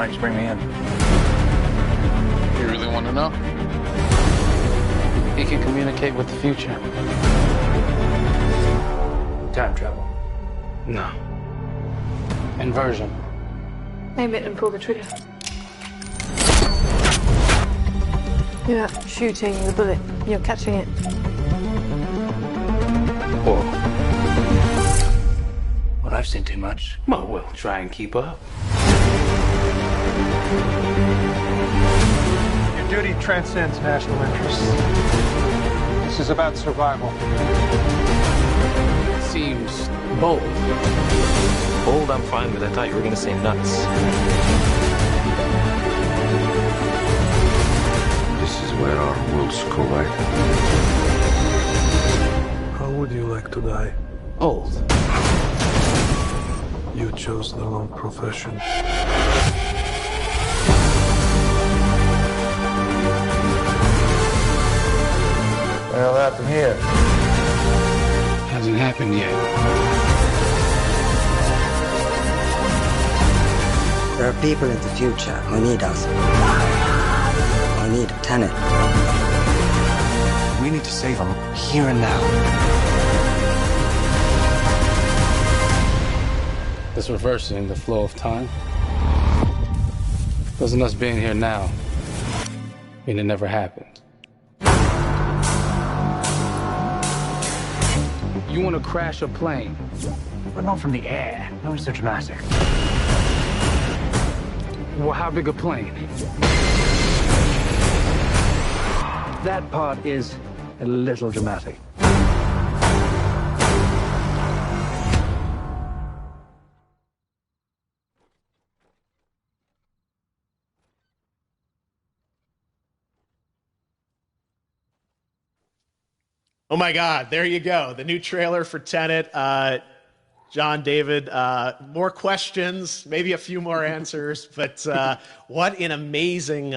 don't you just bring me in? You really want to know? He can communicate with the future. Time travel. No. Inversion. Aim it and pull the trigger. You're not shooting the bullet, you're catching it. Whoa. Well, I've seen too much. Well, we'll try and keep up. Your duty transcends national interests. This is about survival. Seems bold. Bold, I'm fine with. I thought you were gonna say nuts. This is where our worlds collide. How would you like to die? Old. You chose the wrong profession. Well, that's from here. Hasn't happened yet. There are people in the future who need us. Who need Tenet. We need to save them here and now. It's reversing the flow of time. Doesn't us being here now mean it never happened? You want to crash a plane? But not from the air. No one's so dramatic. Well, how big a plane? That part is a little dramatic. Oh my God, there you go. The new trailer for Tenet. John, David, more questions, maybe a few more answers, but what an amazing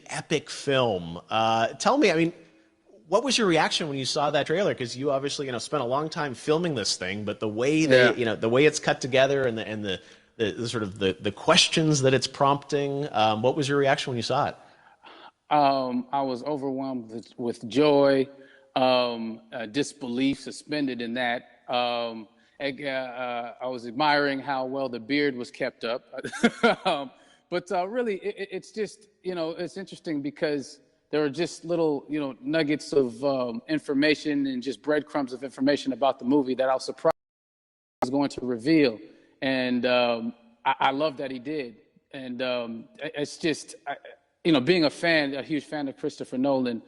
epic film. Tell me, I mean, what was your reaction when you saw that trailer? Because you obviously, spent a long time filming this thing, but the way the way it's cut together and the sort of the questions that it's prompting, what was your reaction when you saw it? I was overwhelmed with joy, disbelief suspended in that. I was admiring how well the beard was kept up. But really, it's just, it's interesting because there are just little, nuggets of information and just breadcrumbs of information about the movie that I was surprised he was going to reveal. And I love that he did. And it's just... being a huge fan of Christopher Nolan,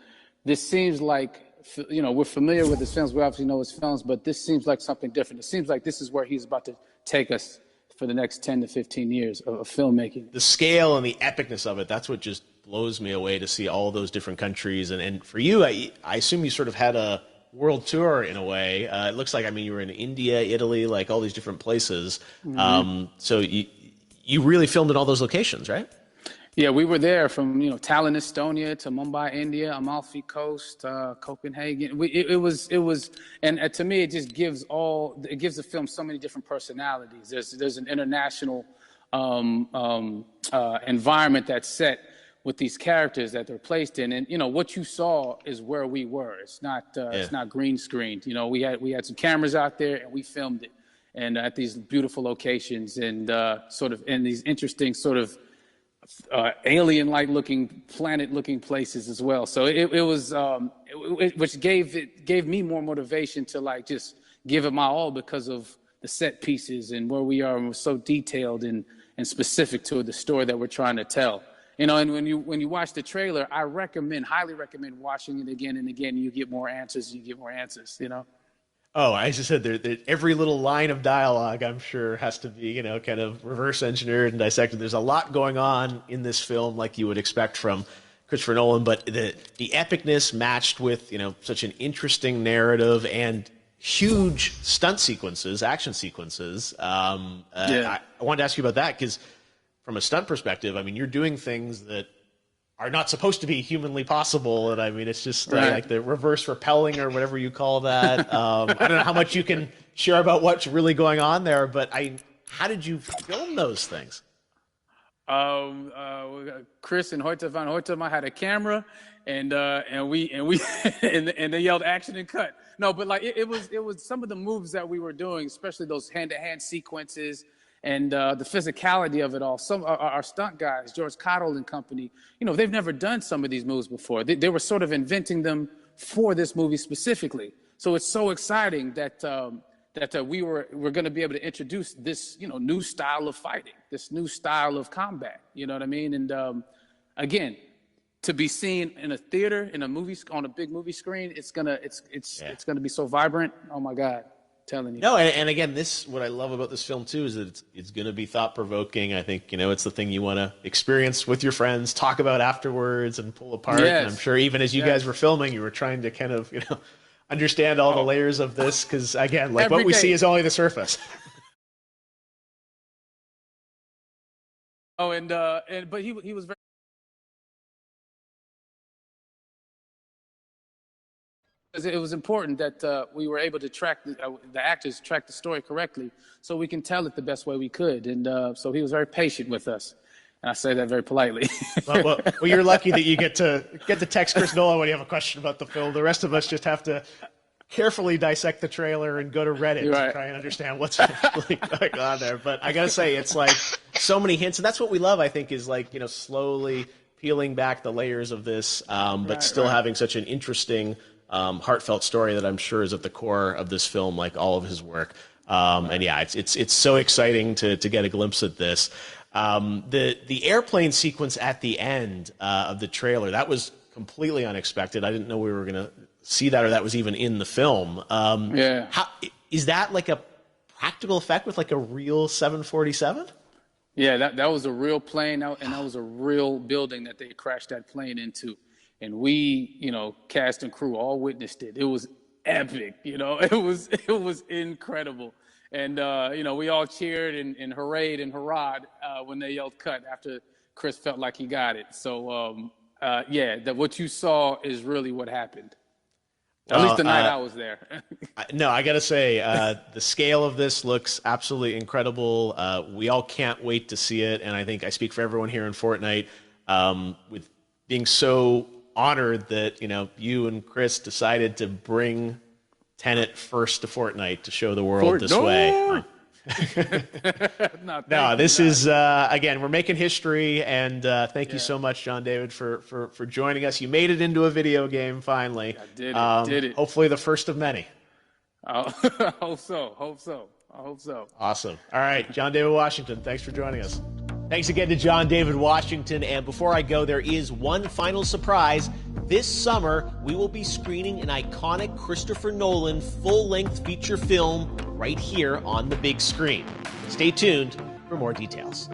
this seems like, we're familiar with his films. We obviously know his films, but this seems like something different. It seems like this is where he's about to take us for the next 10 to 15 years of filmmaking. The scale and the epicness of it, that's what just blows me away to see all those different countries. And for you, I assume you sort of had a world tour in a way. It looks like, you were in India, Italy, like all these different places. Mm-hmm. So you really filmed in all those locations, right? Yeah, we were there from Tallinn, Estonia, to Mumbai, India, Amalfi Coast, Copenhagen. It was, and to me, it just gives the film so many different personalities. There's an international environment that's set with these characters that they're placed in, and what you saw is where we were. It's not green screened. We had some cameras out there and we filmed it, and at these beautiful locations and sort of in these interesting sort of alien-like looking, planet-looking places as well. So it was, which gave me more motivation to just give it my all because of the set pieces and where we are, and we're so detailed and specific to the story that we're trying to tell. And when you watch the trailer, I highly recommend watching it again and again. You get more answers. Oh, I just said every little line of dialogue, I'm sure, has to be, kind of reverse engineered and dissected. There's a lot going on in this film, like you would expect from Christopher Nolan, but the epicness matched with, such an interesting narrative and huge stunt sequences, action sequences. I wanted to ask you about that because from a stunt perspective, you're doing things that are not supposed to be humanly possible, and it's just like the reverse rappelling or whatever you call that. I don't know how much you can share about what's really going on there, but how did you film those things? Chris and Hoyte van Hoytema had a camera, and we and they yelled action and cut. No, but like it was some of the moves that we were doing, especially those hand-to-hand sequences and the physicality of it all. Some our stunt guys, George Cottle and company, they've never done some of these moves before. They were sort of inventing them for this movie specifically. So it's so exciting that we're going to be able to introduce this new style of fighting, this new style of combat. You know what I mean? And again, to be seen in a theater, in a movie, on a big movie screen, it's gonna be so vibrant. Oh my God, I'm telling you. No, and again, what I love about this film too is that it's going to be thought provoking. I think it's the thing you want to experience with your friends, talk about afterwards, and pull apart. Yes. And I'm sure even as you guys were filming, you were trying to kind of understand all the layers of this, because again, like what we see is only the surface. Oh, but he was very. It was important that we were able to track the actors track the story correctly, so we can tell it the best way we could. And so he was very patient with us, and I say that very politely. well, you're lucky that you get to text Chris Nolan when you have a question about the film. The rest of us just have to carefully dissect the trailer and go to Reddit to try and understand what's really going on there. But I gotta say, it's like so many hints, and that's what we love. I think is like slowly peeling back the layers of this, but still having such an interesting, heartfelt story that I'm sure is at the core of this film, like all of his work. And yeah, it's so exciting to get a glimpse at this. The airplane sequence at the end of the trailer, that was completely unexpected. I didn't know we were gonna see that, or that was even in the film. How is that like a practical effect with like a real 747? Yeah, that was a real plane, and that was a real building that they crashed that plane into. And we, cast and crew all witnessed it. It was epic, it was incredible. And, we all cheered and hurrayed and hurrahed when they yelled cut after Chris felt like he got it. So, that what you saw is really what happened. At least the night I was there. No, I got to say, the scale of this looks absolutely incredible. We all can't wait to see it. And I think I speak for everyone here in Fortnite with being so honored that, you and Chris decided to bring Tenet first to Fortnite to show the world this way. No, this is, again, we're making history, and thank you so much, John David, for joining us. You made it into a video game, finally. I did it. Hopefully the first of many. I hope so. Awesome. All right, John David Washington, thanks for joining us. Thanks again to John David Washington. And before I go, there is one final surprise. This summer, we will be screening an iconic Christopher Nolan full-length feature film right here on the big screen. Stay tuned for more details.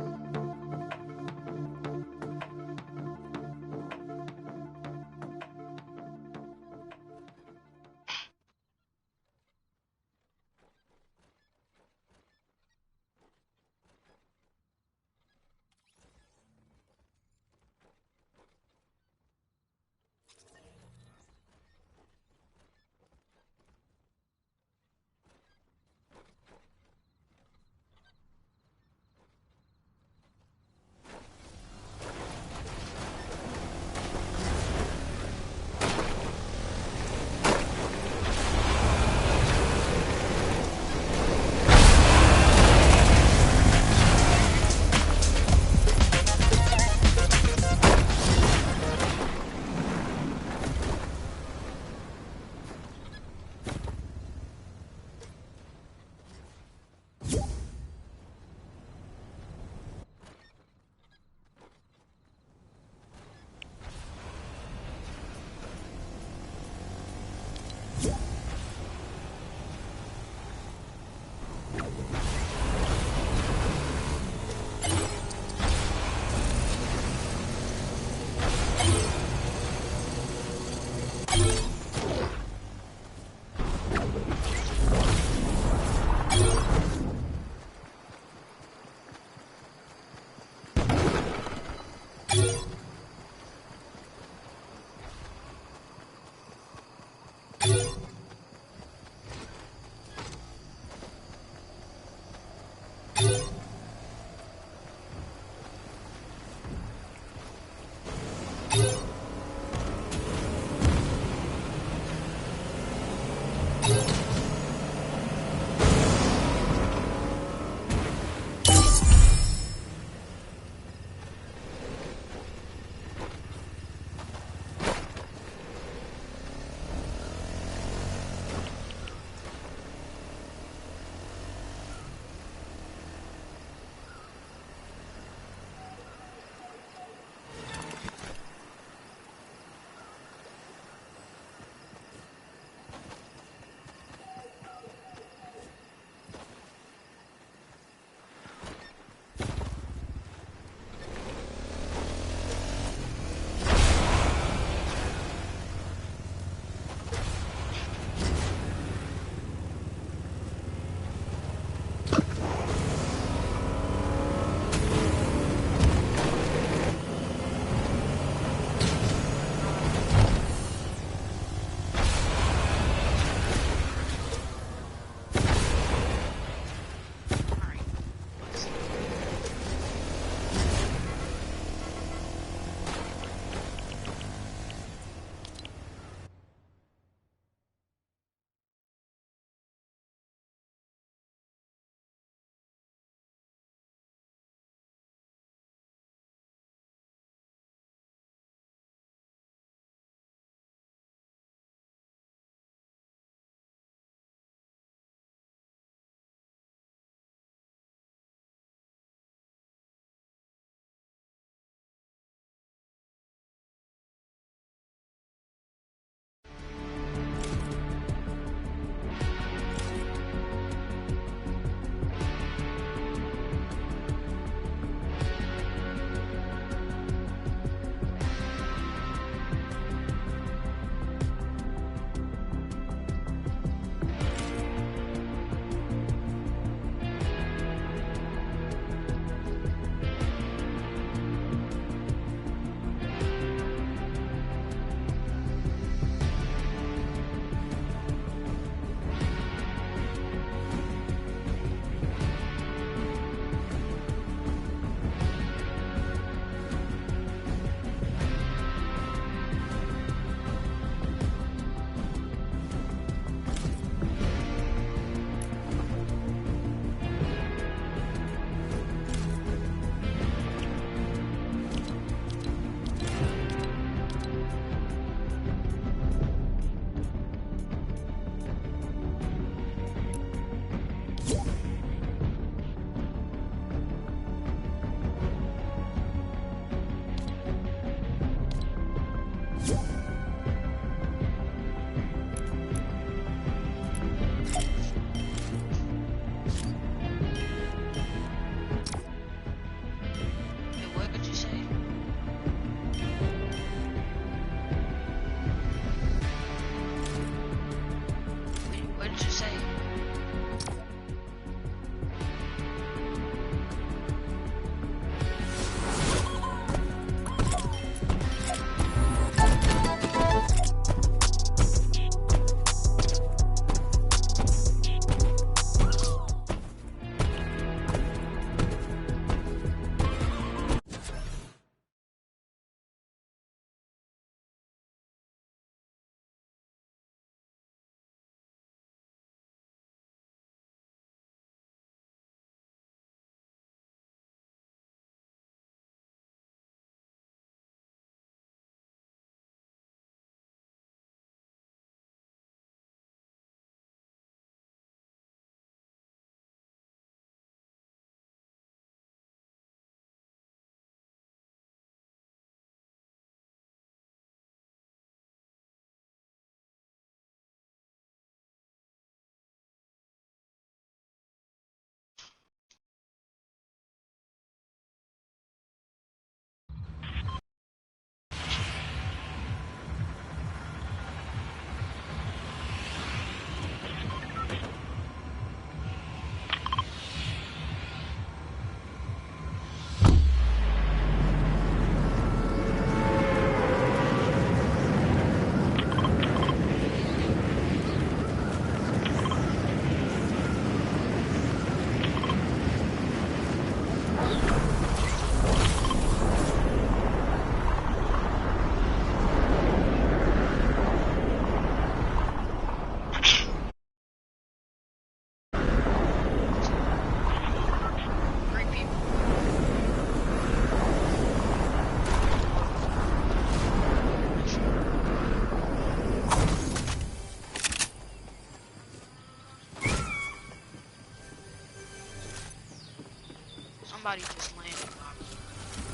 somebody just landed.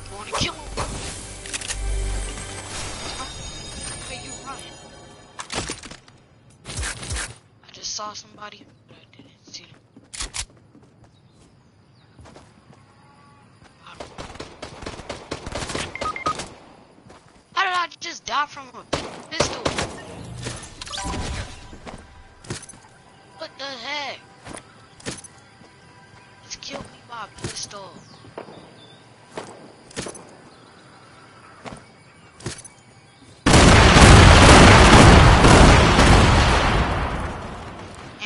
I want to kill him. Where you running? I just saw somebody, but I didn't see them. How did I just die from a pistol? What the heck? Just killed me by a pistol.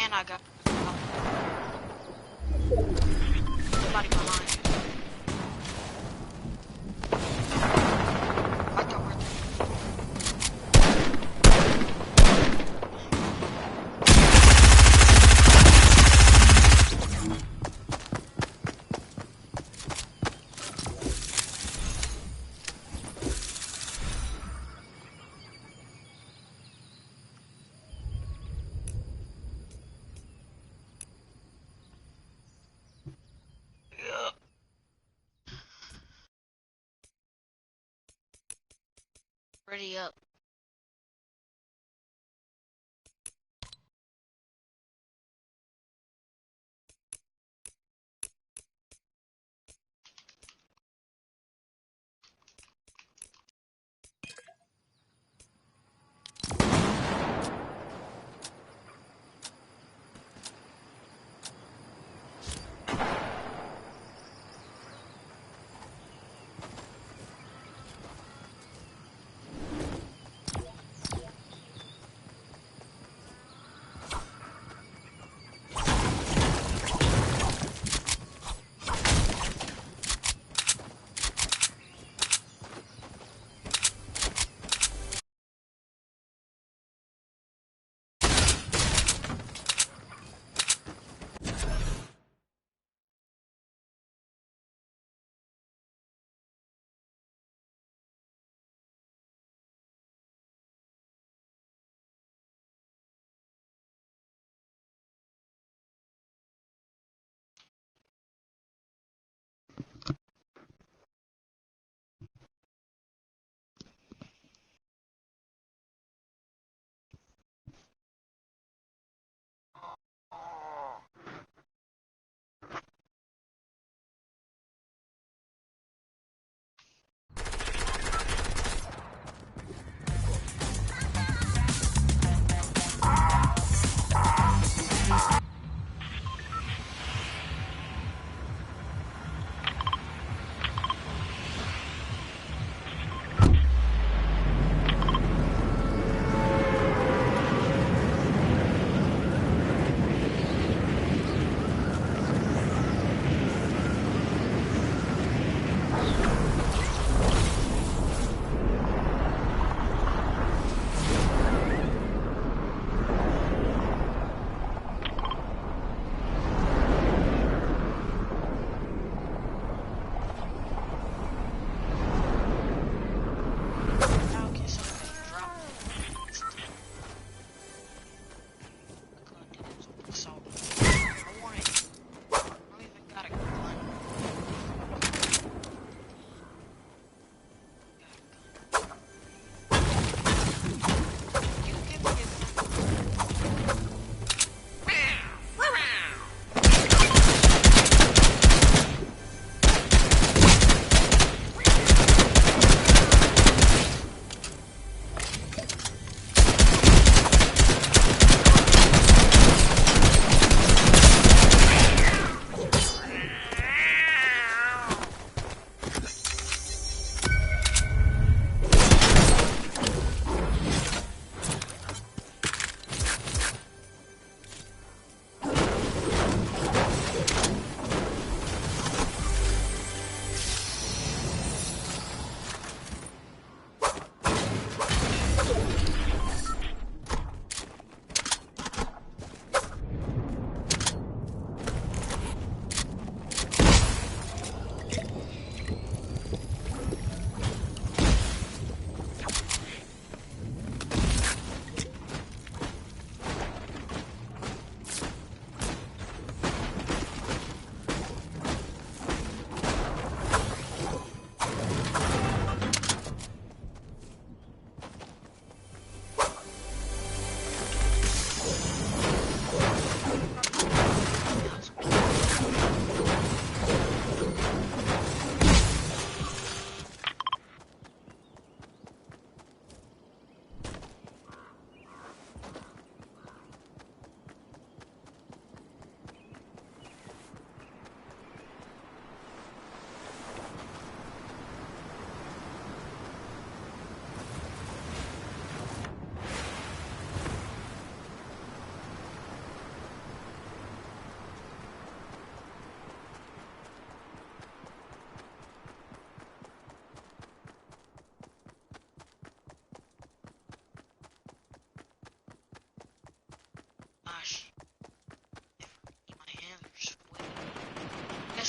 And I got somebody behind you. I thought we're ready up.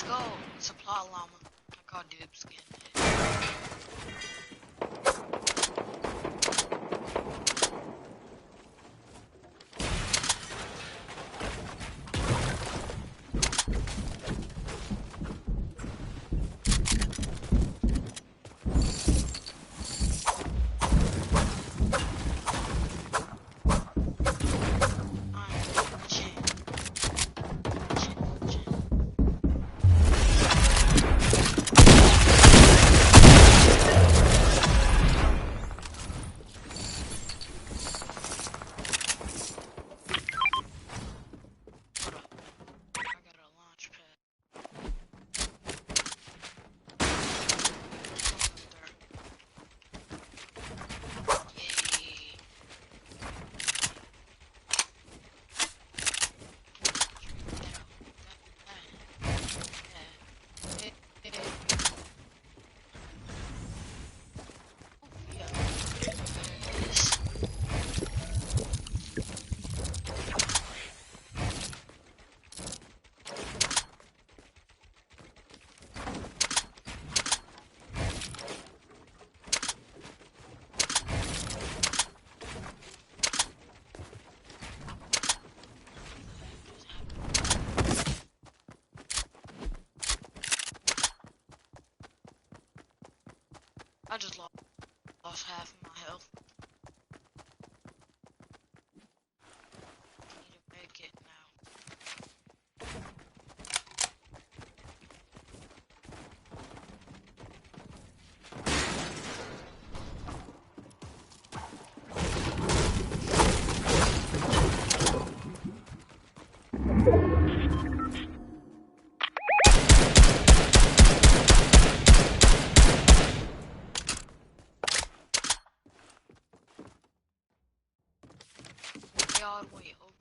Let's go. Supply llama. I call dibs again. I just lost half of my health. I need to make it now. God, wait, over.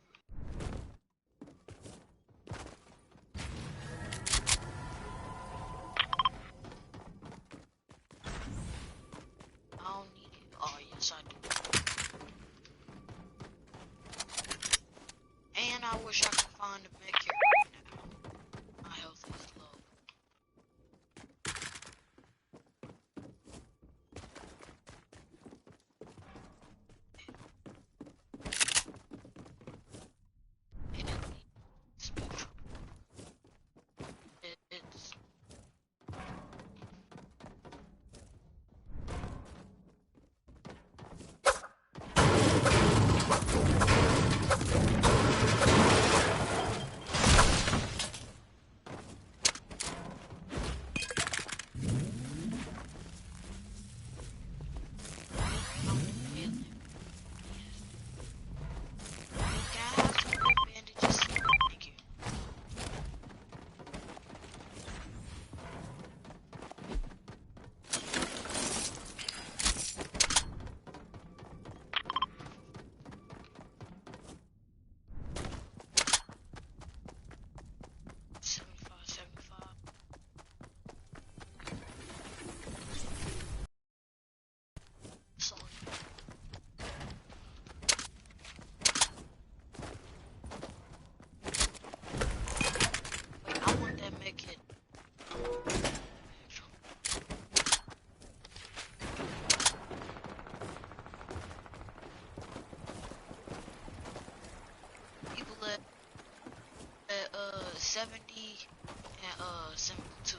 I don't need it. Oh, yes, I do. And I wish I could find a med kit right now. My health is low. It's people at 70 and 72.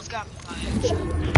got me by headshot.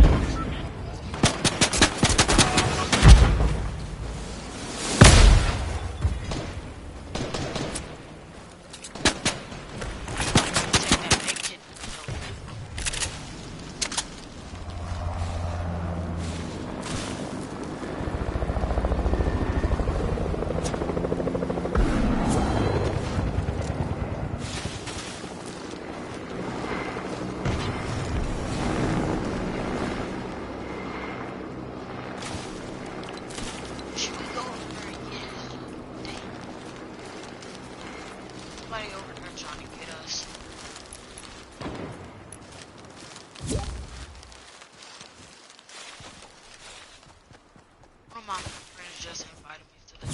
Just invited me to the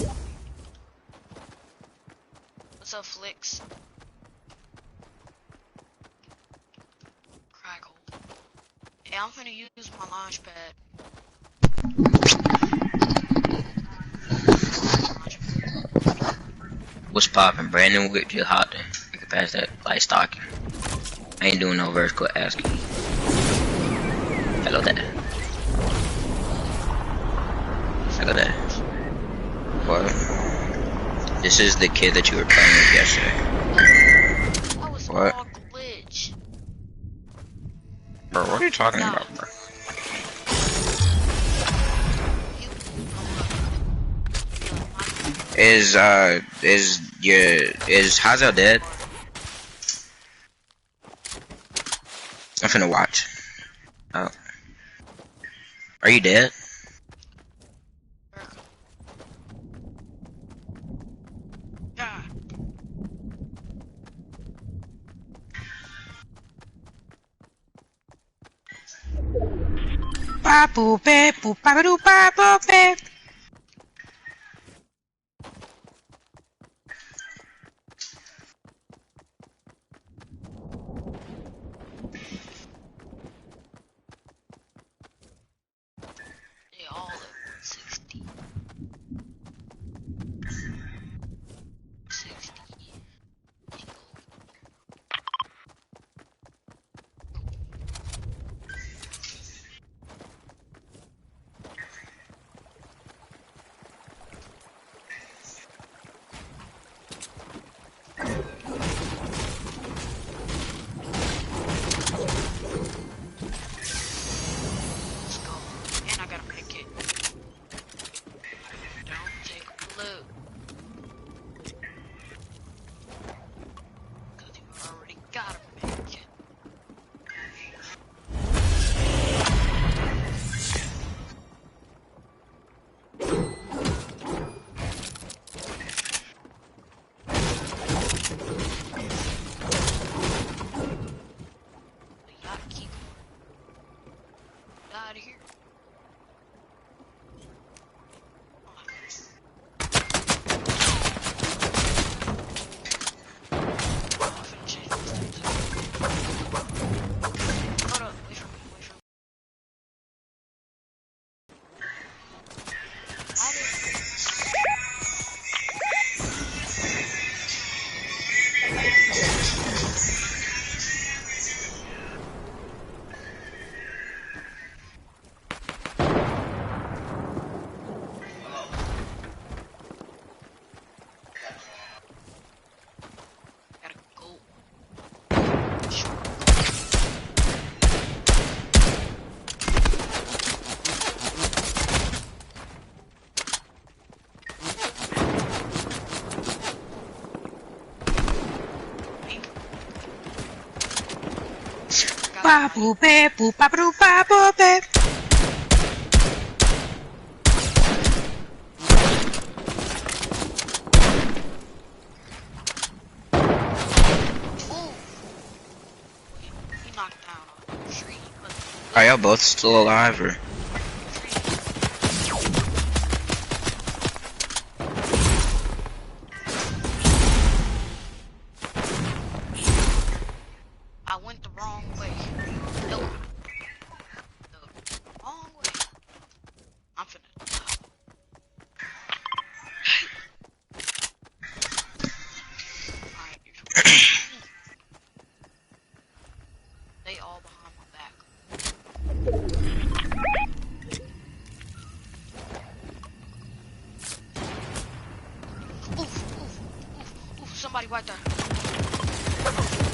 What's up, Flicks? Crackle. Hey, I'm gonna use my launch pad. What's poppin'? Brandon Wick just hopped in. You can pass that light stocking. I ain't doing no vertical asking. Hello there. Hello there. What? This is the kid that you were playing with yesterday. That was What? all glitch. Bro, what are you talking about, bro? Is Hazel dead? I'm finna watch. Oh. Are you dead? Papu pepu papu papu pep. They all at 160. 60. Let's go. And I gotta make it. Don't take a blue. Cause you already gotta make it. The yacht key out of here. Hold up, wait for me, wait for me. How did gotta go. Papu pepu papu papu pep. Ooh. He knocked down a tree. Are y'all both still alive or? I went the wrong way. No. The wrong way. I'm finna die. Alright, they all behind my back. somebody right there.